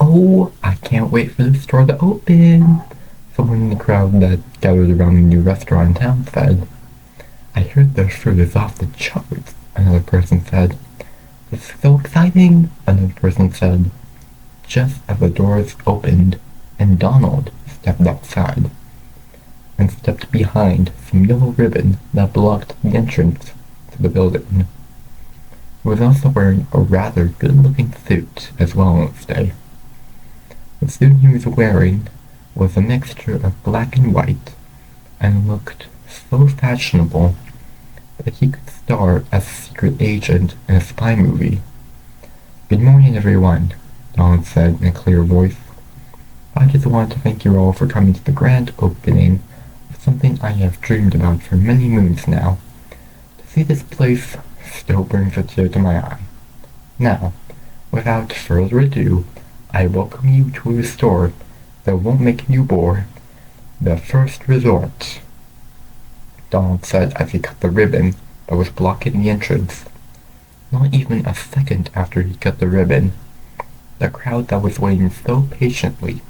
"Oh, I can't wait for the store to open," someone in the crowd that gathered around the new restaurant in town said. "I heard their food is off the charts," another person said. "It's so exciting," another person said. Just as the doors opened, and Donald stepped outside and stepped behind some yellow ribbon that blocked the entrance to the building. He was also wearing a rather good-looking suit as well on this day. The suit he was wearing was a mixture of black and white and looked so fashionable that he could star as a secret agent in a spy movie. "Good morning, everyone," Donald said in a clear voice. "I just wanted to thank you all for coming to the grand opening of something I have dreamed about for many moons now. To see this place still brings a tear to my eye. Now, without further ado, I welcome you to a store that won't make you bored, the First Resort," Donald said as he cut the ribbon that was blocking the entrance. Not even a second after he cut the ribbon, the crowd that was waiting so patiently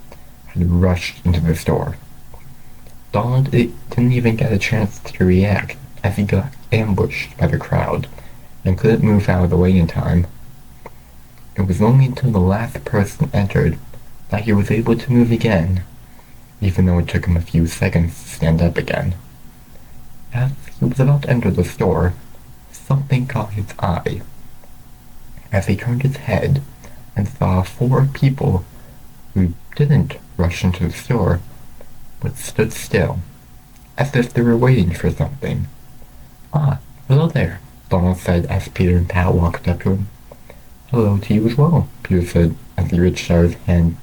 had rushed into the store. Donald didn't even get a chance to react as he got ambushed by the crowd and couldn't move out of the way in time. It was only until the last person entered that he was able to move again, even though it took him a few seconds to stand up again. As he was about to enter the store, something caught his eye. As he turned his head and saw 4 people who didn't rush into the store, but stood still, as if they were waiting for something. "Ah, hello there," Donald said as Peter and Pat walked up to him. "Hello to you as well," Peter said as he reached out his hand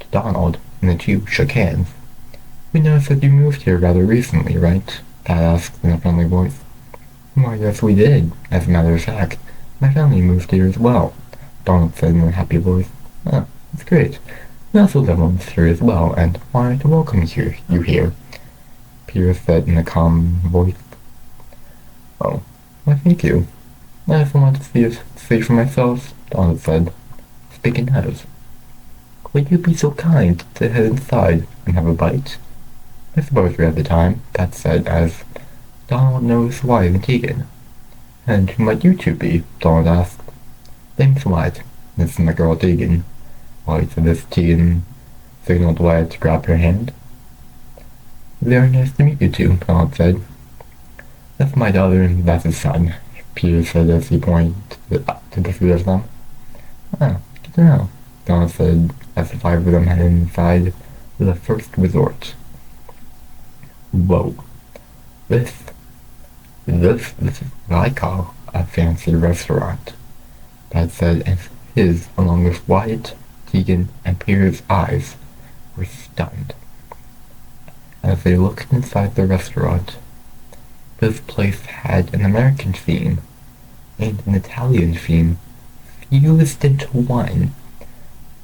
to Donald, and the two shook hands. "We noticed that you moved here rather recently, right?" Pat asked in a friendly voice. "Why, yes, we did. As a matter of fact, my family moved here as well," Donald said in a happy voice. "Oh, that's great. We also live on here as well, and wanted to welcome you here," Peter said in a calm voice. "Oh, why thank you. I just wanted to see for myself," Donald said. "Speaking of, would you be so kind to head inside and have a bite?" "I suppose we have the time," Pat said as Donald noticed Wyatt and Tegan. "And who might you two be?" Donald asked. "Name's Wyatt. This is my girl Tegan." Wyatt said as Tegan signaled Wyatt to grab her hand. "Very nice to meet you two," Donald said. "That's my daughter and that's his son," Peter said as he pointed to the 3 of them. "Oh, good to know," Donald said as the 5 of them headed inside the First Resort. "Whoa. This is what I call a fancy restaurant," Pat said as his, along with Wyatt, Tegan, and Peter's eyes were stunned. As they looked inside the restaurant, this place had an American theme and an Italian theme fused into one,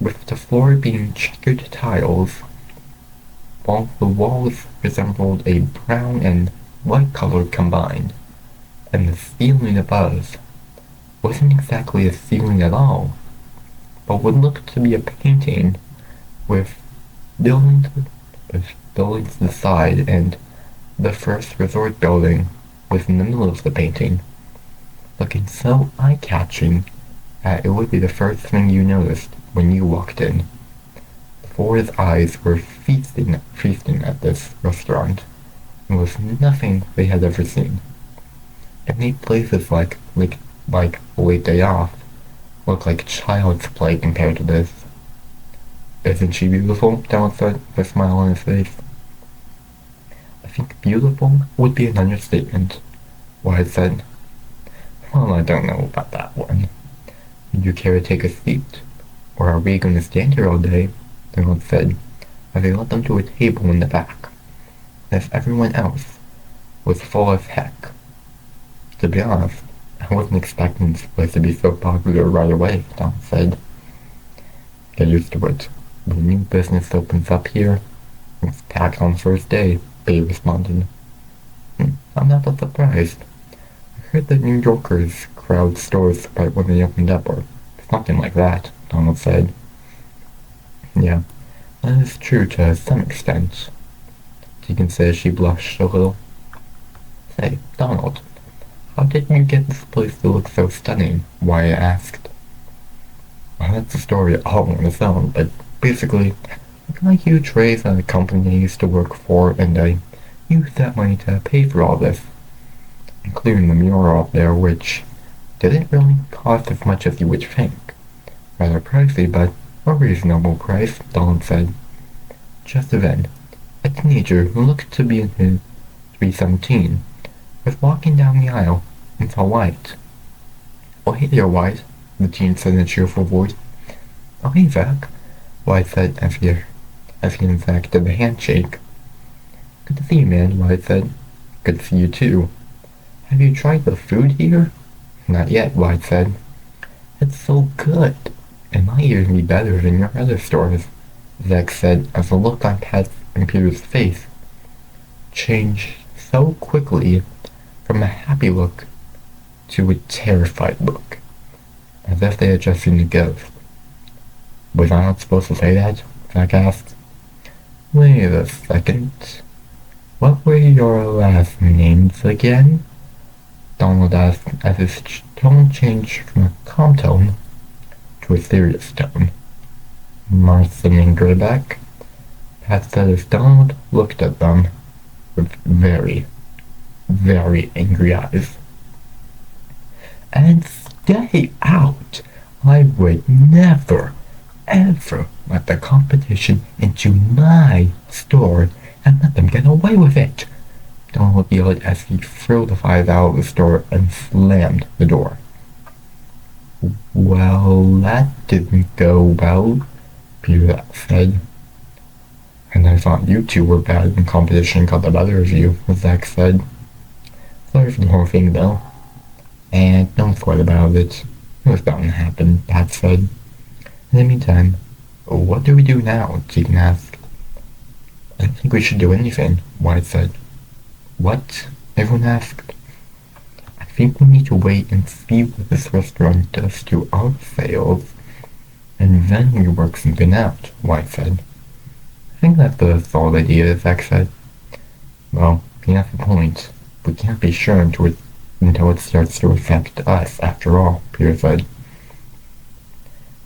with the floor being checkered tiles, while the walls resembled a brown and white color combined, and the ceiling above wasn't exactly a ceiling at all, but what looked to be a painting with buildings to the side, and the First Resort building was in the middle of the painting, looking so eye-catching that it would be the first thing you noticed when you walked in. The 4's eyes were feasting at this restaurant. It was nothing they had ever seen. It made places like Late Day Off look like child's play compared to this. "Isn't she beautiful?" Donald said with a smile on his face. "I think beautiful would be an understatement," Wyatt said. "Well, I don't know about that one. Would you care to take a seat? Or are we going to stand here all day?" Donald said as he led them to a table in the back, as everyone else was full as heck. "To be honest, I wasn't expecting this place to be so popular right away," Donald said. "Get used to it. When a new business opens up here, it's packed on the first day," Bay responded. "I'm not that surprised. I heard that New Yorkers crowd stores right when they opened up, or something like that," Donald said. Yeah, that is true to some extent. Deacon said she blushed a little. Say, Donald, how did you get this place to look so stunning? Wyatt asked. Well, that's a story all on its own, but basically, I got a huge raise at a company I used to work for, and I used that money to pay for all this, including the mural up there, which didn't really cost as much as you would think. Rather pricey, but a reasonable price, Donald said. Just then, a teenager who looked to be 17 was walking down the aisle and saw White. Oh, hey there, White, the teen said in a cheerful voice. Oh, hey, Zach, White said as he and Zach did the handshake. Good to see you, man, White said. Good to see you, too. Have you tried the food here? Not yet, White said. It's so good. It might even be better than your other stores, Zach said as the look on Pat and Peter's face changed so quickly from a happy look to a terrified look, as if they had just seen a ghost. Was I not supposed to say that? Zach asked. Wait a second. What were your last names again? Donald asked as his tone changed from a calm tone to a serious tone. Marston and Greyback. Pat said as Donald looked at them with very, very angry eyes. And stay out! I would never, ever let the competition into my store and let them get away with it, Donald yelled as he threw the five out of the store and slammed the door. Well, that didn't go well, Peter said. And I thought you two were bad in competition got the better of you, Zach said. Sorry for the whole thing, though. And don't sweat about it. It was bound to happen, Pat said. In the meantime, what do we do now? Deacon asked. I don't think we should do anything, White said. What? Everyone asked. I think we need to wait and see what this restaurant does to our sales, and then we work something out, White said. I think that's a solid idea, Zach said. Well, he has a point. We can't be sure until it starts to affect us, after all, Peter said.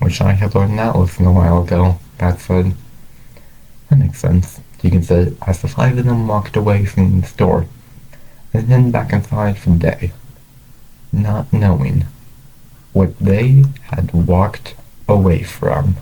Wish I had learned that lesson a while ago, Pat said. That makes sense, Deacon said as the five of them walked away from the store and then back inside for the day, not knowing what they had walked away from.